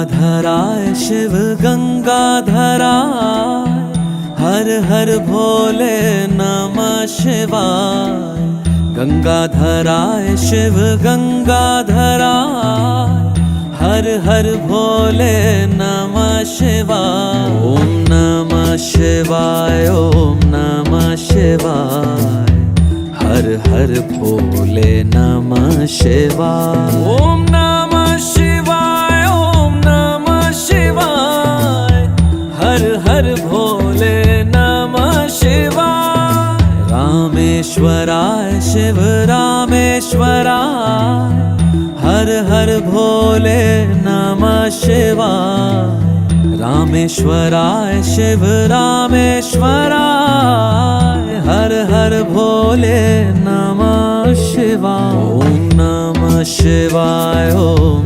गंगाधराय शिव गंगाधराय, हर हर भोले नमः शिवाय। गंगाधराय शिव गंगाधराय, हर हर भोले नमः शिवाय। ओम नमः शिवाय, ओम नमः शिवाय, हर हर भोले नमः शिवाय। ओम नमः शिवाय, ओम नमः शिवाय, हर हर भोले नमः शिवाय। रामेश्वराय शिव रामेश्वराय, हर हर भोले नमः शिवाय। रामेश्वराय शिव रामेश्वराय, हर हर भोले नमः शिवाय। ओम नमः शिवाय, ओम